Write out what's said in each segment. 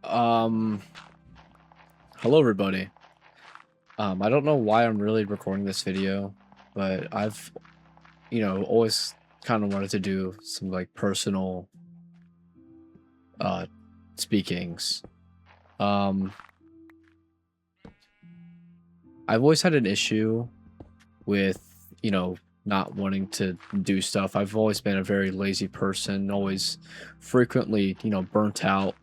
Um, Hello everybody. I don't know why I'm really recording this video, but I've, always kind of wanted to do some like personal uh speakings. Um, I've always had an issue with, not wanting to do stuff. I've always been a very lazy person, always frequently, burnt out.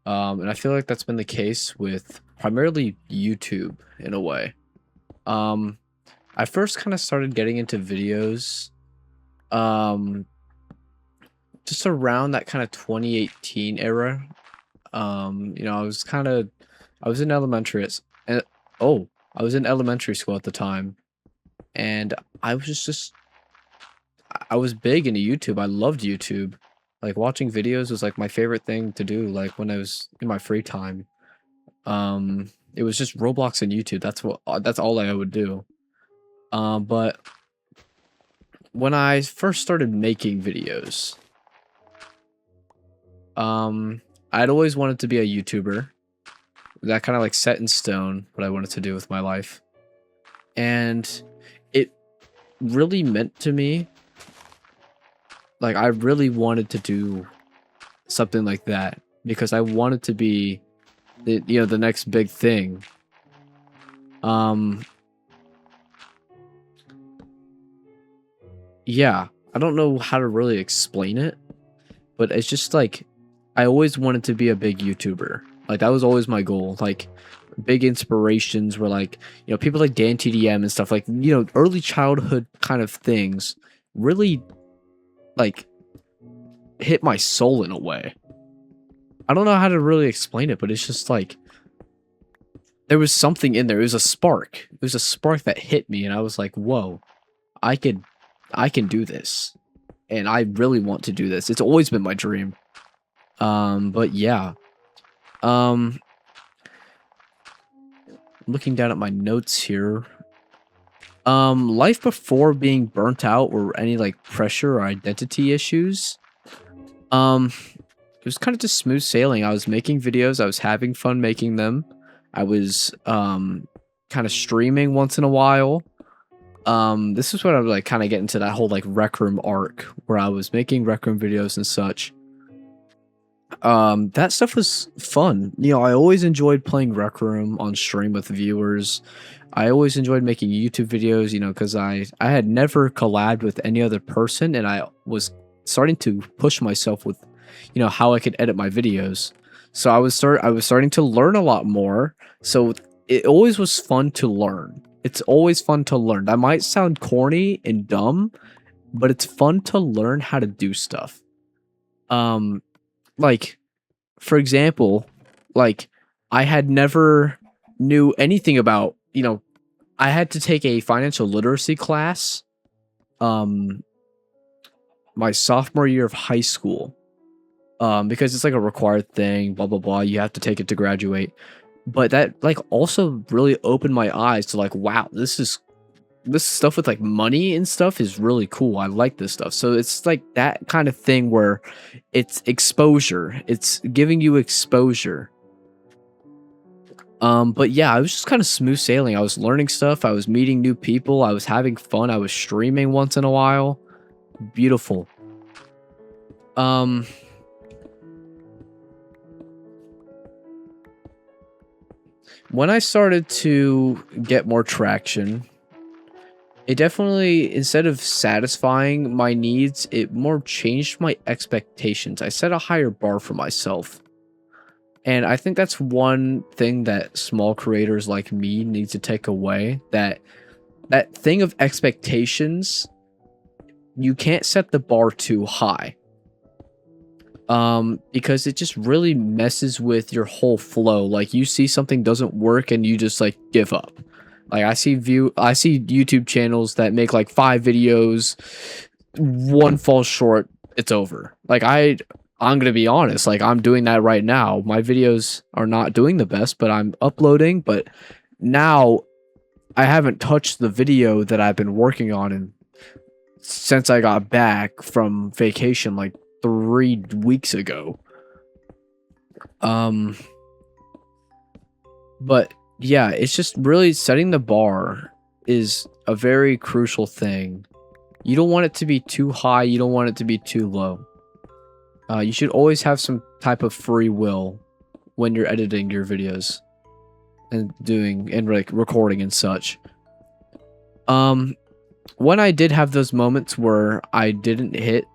And I feel like that's been the case with primarily YouTube in a way. Um, I first kind of started getting into videos, um, just around that kind of 2018 era. I was in and oh, I was in elementary school at the time, and I was I was big into YouTube. I loved YouTube. Like watching videos was like my favorite thing to do. Like when I was in my free time. It was just Roblox and YouTube. That's all I would do. But when I first started making videos, I'd always wanted to be a YouTuber. That kind of like set in stone what I wanted to do with my life. And it really meant to me, like I really wanted to do something like that because I wanted to be the next big thing. Um yeah, I don't know how to really explain it, but it's just like I always wanted to be a big YouTuber. Like that was always my goal. Like big inspirations were like, people like Dan TDM and stuff like, early childhood kind of things really like hit my soul in a way. I don't know how to really explain it, but it's just like there was something in there. It was a spark. It was a spark that hit me and I was like, "Whoa. I could I can do this." And I really want to do this. It's always been my dream. But yeah. Um, Looking down at my notes here. Life before being burnt out or any like pressure or identity issues. It was kind of just smooth sailing. I was making videos. I was having fun making them. I was kind of streaming once in a while. This is when I was like kind of get into that whole like Rec Room arc where I was making Rec Room videos and such. That stuff was fun. I always enjoyed playing Rec Room on stream with viewers. I always enjoyed making YouTube videos, because I had never collabed with any other person, and I was starting to push myself with, how I could edit my videos. So I was starting to learn a lot more. So it always was fun to learn. It's always fun to learn. That might sound corny and dumb, but it's fun to learn how to do stuff. Um, like for example, like I had never knew anything about, I had to take a financial literacy class um my sophomore year of high school. Because it's like a required thing, blah blah blah, you have to take it to graduate. But that like also really opened my eyes to like, wow, this stuff with like money and stuff is really cool. I like this stuff. So it's like that kind of thing where it's exposure. It's giving you exposure. But yeah, I was just kind of smooth sailing. I was learning stuff. I was meeting new people. I was having fun. I was streaming once in a while. Beautiful. Um, when I started to get more traction, it definitely, instead of satisfying my needs, it more changed my expectations. I set a higher bar for myself. And I think that's one thing that small creators like me need to take away, that thing of expectations, you can't set the bar too high. Because it just really messes with your whole flow. Like you see something doesn't work and you just like give up. Like I see YouTube channels that make like 5 videos, one falls short, it's over. Like I'm gonna be honest, like I'm doing that right now. My videos are not doing the best, but I'm uploading. But now I haven't touched the video that I've been working on since I got back from vacation like 3 weeks ago. Um, but yeah, it's just really setting the bar is a very crucial thing. You don't want it to be too high, you don't want it to be too low. You should always have some type of free will when you're editing your videos and doing and like recording and such. When I did have those moments where I didn't hit,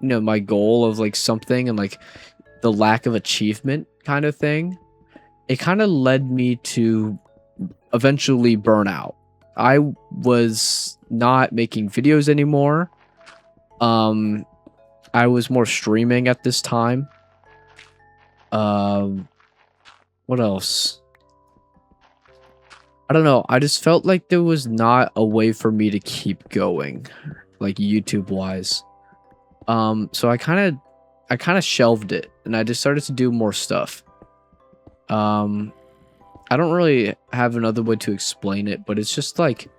my goal of like something and like the lack of achievement kind of thing, it kind of led me to eventually burn out. I was not making videos anymore. I was more streaming at this time. What else? I don't know. I just felt like there was not a way for me to keep going, like YouTube wise. So I kind of shelved it and I just started to do more stuff. I don't really have another way to explain it, but it's just like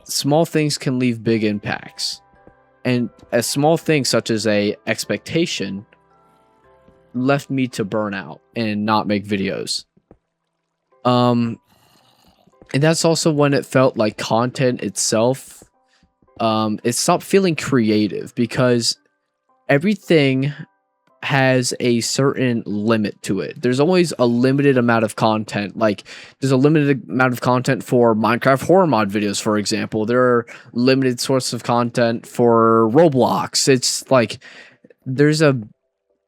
small things can leave big impacts. And a small thing such as a expectation left me to burn out and not make videos. And that's also when it felt like content itself, it stopped feeling creative because everything has a certain limit to it. There's always a limited amount of content. Like there's a limited amount of content for Minecraft horror mod videos, for example. There are limited sources of content for Roblox. It's like there's a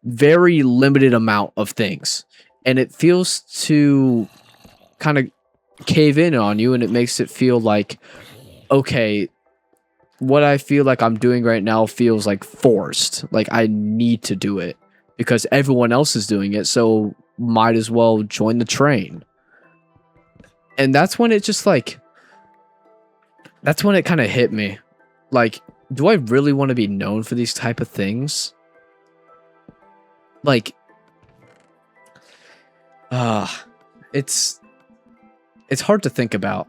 very limited amount of things, and it feels to kind of cave in on you, and it makes it feel like, okay, what I feel like I'm doing right now feels like forced. Like I need to do it because everyone else is doing it, so might as well join the train. And that's when it just like, that's when it kind of hit me. Like, do I really want to be known for these type of things? Like, it's hard to think about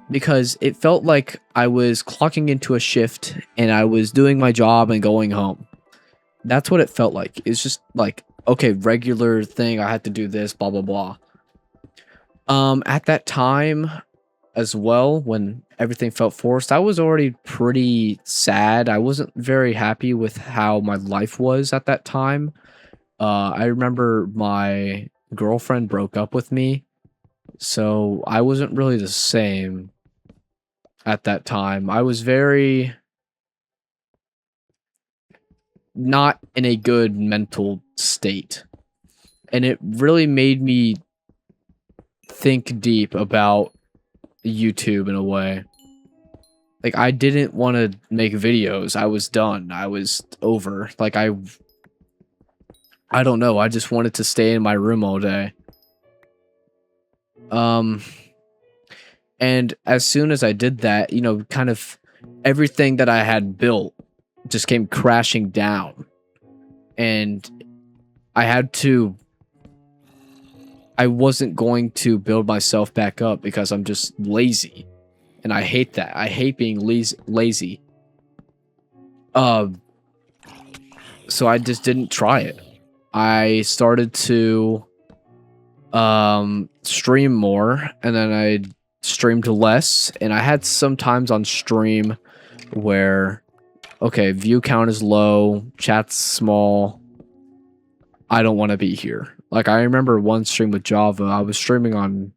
because it felt like I was clocking into a shift and I was doing my job and going home. That's what it felt like. It's just like, okay, regular thing. I had to do this, blah, blah, blah. At that time as well, when everything felt forced, I was already pretty sad. I wasn't very happy with how my life was at that time. I remember my girlfriend broke up with me, so I wasn't really the same at that time. I was very not in a good mental state. And it really made me think deep about YouTube in a way. Like I didn't want to make videos. I was done. I was over. Like I don't know. I just wanted to stay in my room all day. And as soon as I did that, kind of everything that I had built just came crashing down. And I wasn't going to build myself back up because I'm just lazy. And I hate that. I hate being lazy. So I just didn't try it. I started to stream more, and then I streamed less, and I had some times on stream where, okay, view count is low, chat's small, I don't want to be here. Like I remember one stream with Java. I was streaming on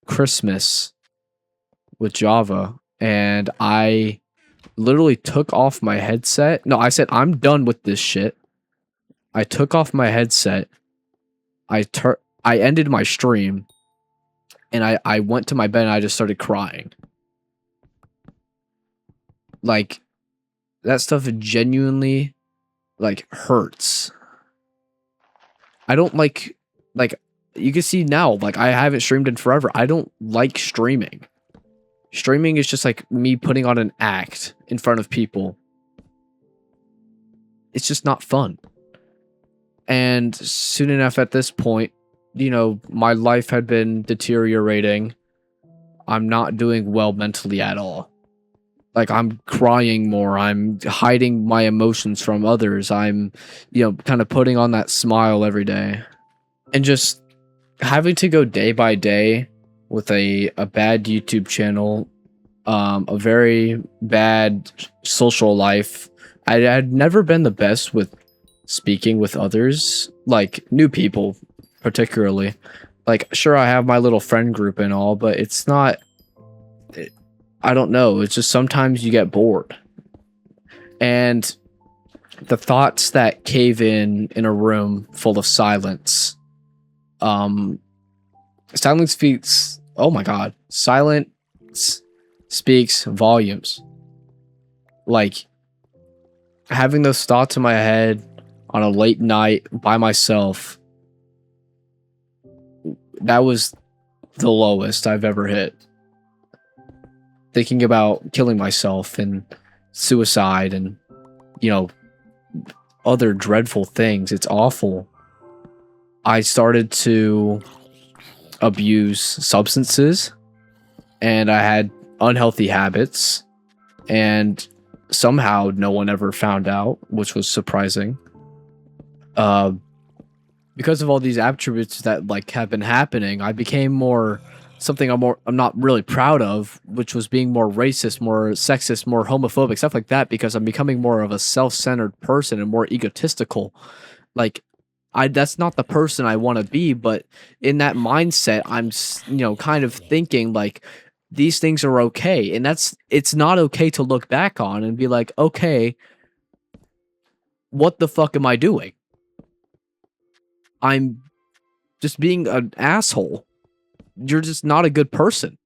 Christmas with Java, and I literally took off my headset. No, I said I'm done with this shit. I took off my headset. I ended my stream, and I went to my bed and I just started crying. Like that stuff genuinely like hurts. I don't like you can see now, like I haven't streamed in forever. I don't like streaming. Streaming is just like me putting on an act in front of people. It's just not fun. And soon enough at this point, my life had been deteriorating. I'm not doing well mentally at all. Like, I'm crying more, I'm hiding my emotions from others, I'm, kind of putting on that smile every day. And just having to go day by day with a bad YouTube channel, a very bad social life. I had never been the best with speaking with others, like new people, particularly. Like, sure, I have my little friend group and all, but it's not. I don't know. It's just sometimes you get bored, and the thoughts that cave in a room full of silence. Um, Silence speaks. Oh my god, silence speaks volumes. Like, having those thoughts in my head on a late night by myself, that was the lowest I've ever hit. Thinking about killing myself and suicide and, you know, other dreadful things. It's awful. I started to abuse substances, and I had unhealthy habits, and somehow no one ever found out, which was surprising. Uh, because of all these attributes that like have been happening, I became more something I'm not really proud of, which was being more racist, more sexist, more homophobic, stuff like that, because I'm becoming more of a self-centered person and more egotistical. Like, I that's not the person I want to be, but in that mindset, kind of thinking like these things are okay, and it's not okay to look back on and be like, okay, what the fuck am I doing? I'm just being an asshole. You're just not a good person.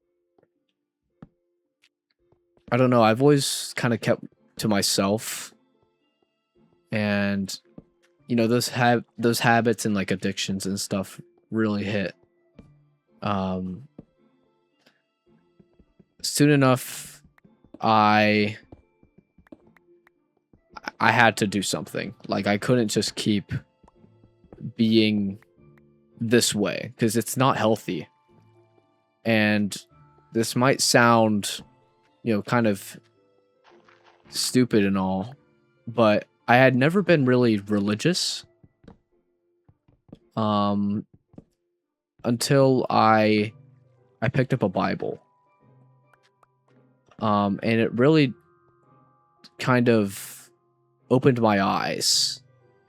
I don't know. I've always kind of kept to myself, and those habits and like addictions and stuff really hit. Um, Soon enough, I had to do something. Like, I couldn't just keep being this way because it's not healthy. And this might sound, kind of stupid and all, but I had never been really religious until I picked up a Bible. And it really kind of opened my eyes,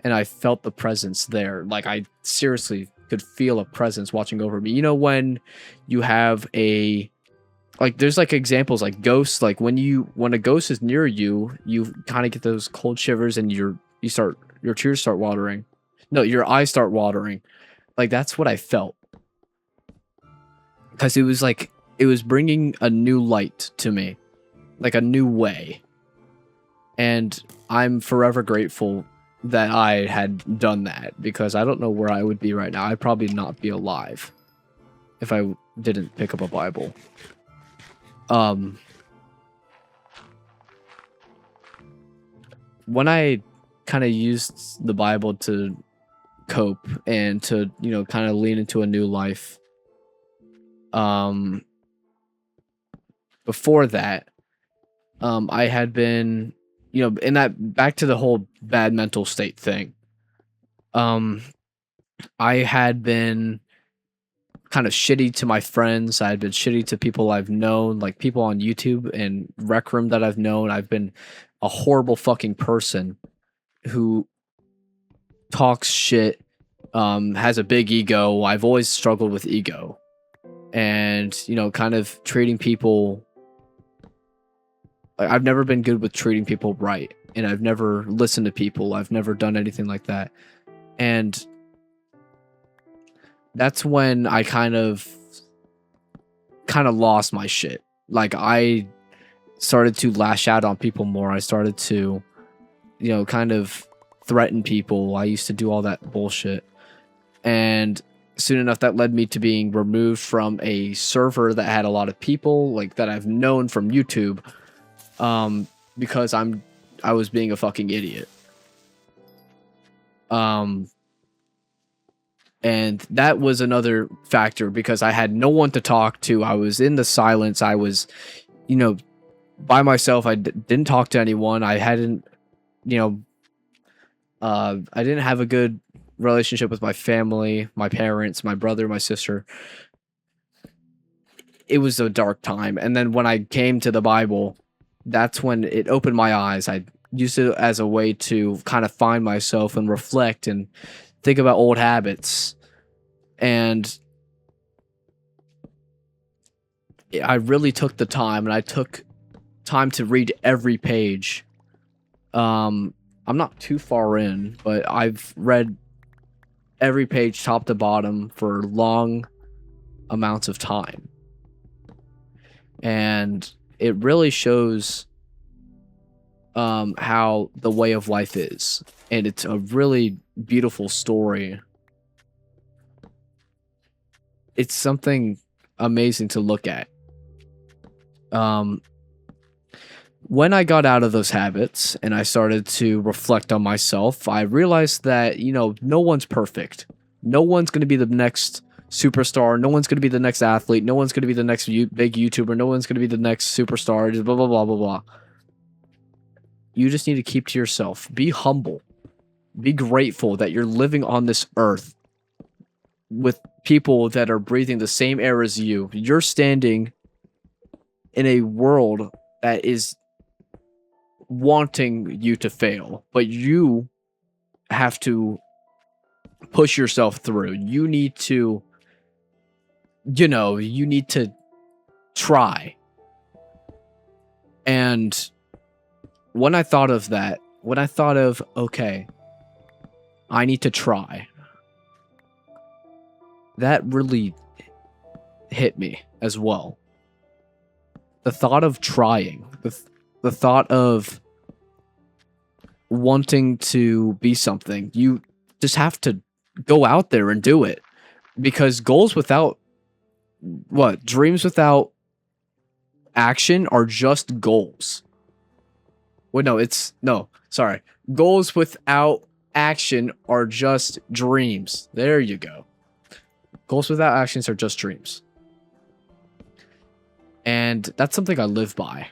and I felt the presence there. Like, I seriously could feel a presence watching over me. You know, when you have there's like examples like ghosts, like when a ghost is near you, you kind of get those cold shivers and your tears start watering. No, your eyes start watering. Like, that's what I felt. Because it was bringing a new light to me, like a new way. And I'm forever grateful that I had done that, because I don't know where I would be right now. I'd probably not be alive if I didn't pick up a Bible. When I kind of used the Bible to cope and to, kind of lean into a new life, before that, I had been, in that, back to the whole bad mental state thing. I had been kind of shitty to my friends. I had been shitty to people I've known, like people on YouTube and Rec Room that I've known. I've been a horrible fucking person who talks shit, has a big ego. I've always struggled with ego, and kind of treating people. I've never been good with treating people right, and I've never listened to people. I've never done anything like that, and that's when I kind of lost my shit. Like, I started to lash out on people more. I started to, kind of threaten people. I used to do all that bullshit. And soon enough, that led me to being removed from a server that had a lot of people, like, that I've known from YouTube, because I was being a fucking idiot. And that was another factor, because I had no one to talk to. I was in the silence. I was, by myself. Didn't talk to anyone. I hadn't, you know, I didn't have a good relationship with my family, my parents, my brother, my sister. It was a dark time. And then when I came to the Bible, that's when it opened my eyes. I used it as a way to kind of find myself and reflect and think about old habits. And I really took the time, and I took time to read every page. I'm not too far in, but I've read every page top to bottom for long amounts of time. And it really shows how the way of life is. And it's a really beautiful story. It's something amazing to look at. When I got out of those habits and I started to reflect on myself, I realized that, no one's perfect. No one's going to be the next superstar. No one's going to be the next athlete. No one's going to be the next big YouTuber. No one's going to be the next superstar. Just blah, blah, blah, blah, blah. You just need to keep to yourself. Be humble. Be grateful that you're living on this earth with people that are breathing the same air as you. You're standing in a world that is wanting you to fail, but you have to push yourself through. You need to, you need to try. And when I thought of that, okay, I need to try, that really hit me as well. The thought of trying, the thought of wanting to be something, you just have to go out there and do it. Because dreams without action are just goals. Goals without action are just dreams. There you go. Goals without actions are just dreams. And that's something I live by,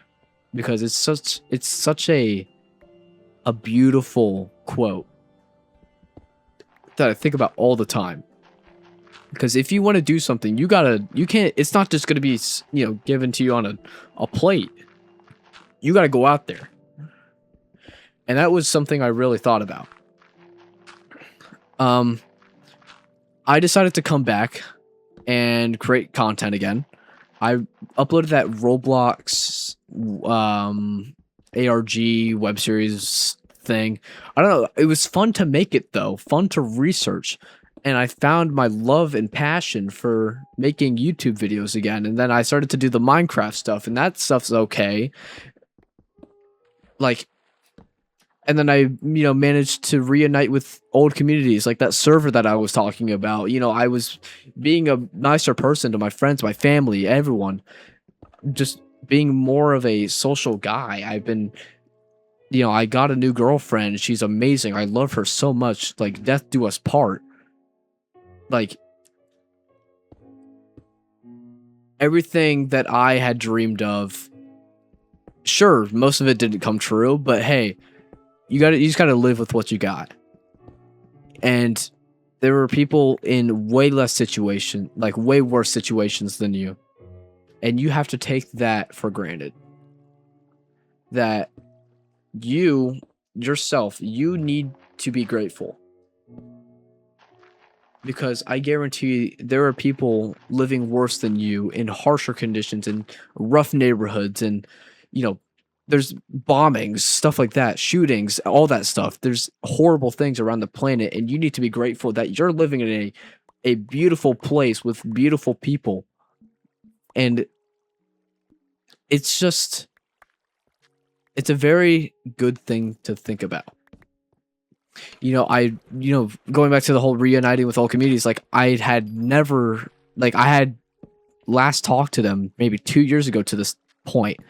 because it's such a beautiful quote that I think about all the time. Because if you want to do something, it's not just going to be, given to you on a plate. You got to go out there. And that was something I really thought about. I decided to come back and create content again. I uploaded that Roblox ARG web series thing. I don't know. It was fun to make it, though. Fun to research. And I found my love and passion for making YouTube videos again. And then I started to do the Minecraft stuff, and that stuff's okay. And then I, managed to reunite with old communities, like that server that I was talking about. I was being a nicer person to my friends, my family, everyone. Just being more of a social guy. I've been, I got a new girlfriend. She's amazing. I love her so much. Like, death do us part. Like, everything that I had dreamed of, sure, most of it didn't come true, but hey, you just gotta live with what you got. And there were people in way worse situations than you. And you have to take that for granted. That you need to be grateful. Because I guarantee you, there are people living worse than you in harsher conditions, in rough neighborhoods, and, there's bombings, stuff like that, shootings, all that stuff. There's horrible things around the planet, and you need to be grateful that you're living in a beautiful place with beautiful people. And it's a very good thing to think about. Going back to the whole reuniting with all communities, I had last talked to them maybe 2 years ago to this point.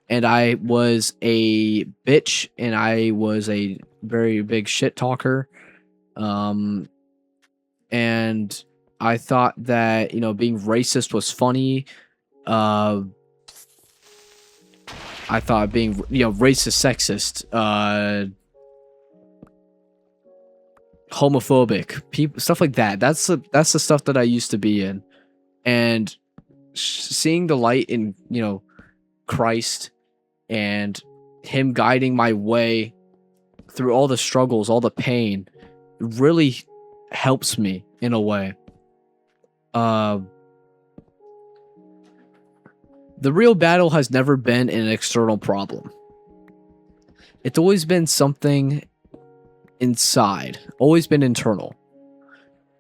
And I was a bitch, and I was a very big shit talker. And I thought that, being racist was funny. I thought being, you know, racist, sexist, homophobic, people, stuff like that. That's the stuff that I used to be in, and seeing the light in, you know, Christ and him guiding my way through all the struggles, all the pain, really helps me in a way. The real battle has never been an external problem. It's always been something inside, always been internal.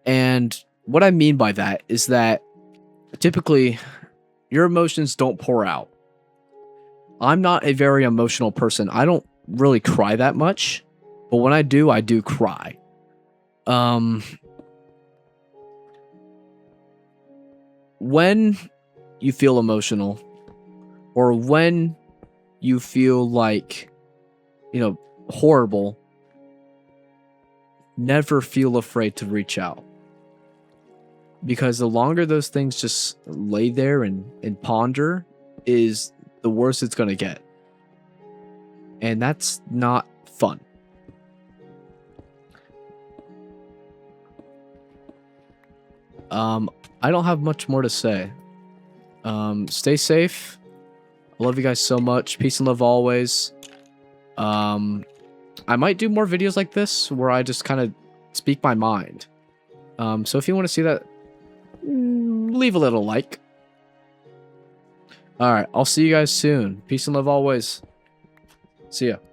And what I mean by that is that typically your emotions don't pour out. I'm not a very emotional person. I don't really cry that much, but when I do cry. When you feel emotional, or when you feel like, you know, horrible, never feel afraid to reach out. Because the longer those things just lay there and ponder, is the worse it's going to get. And that's not fun. I don't have much more to say. Stay safe. I love you guys so much. Peace and love always. I might do more videos like this where I just kind of speak my mind. So if you want to see that, leave a little like. Alright, I'll see you guys soon. Peace and love always. See ya.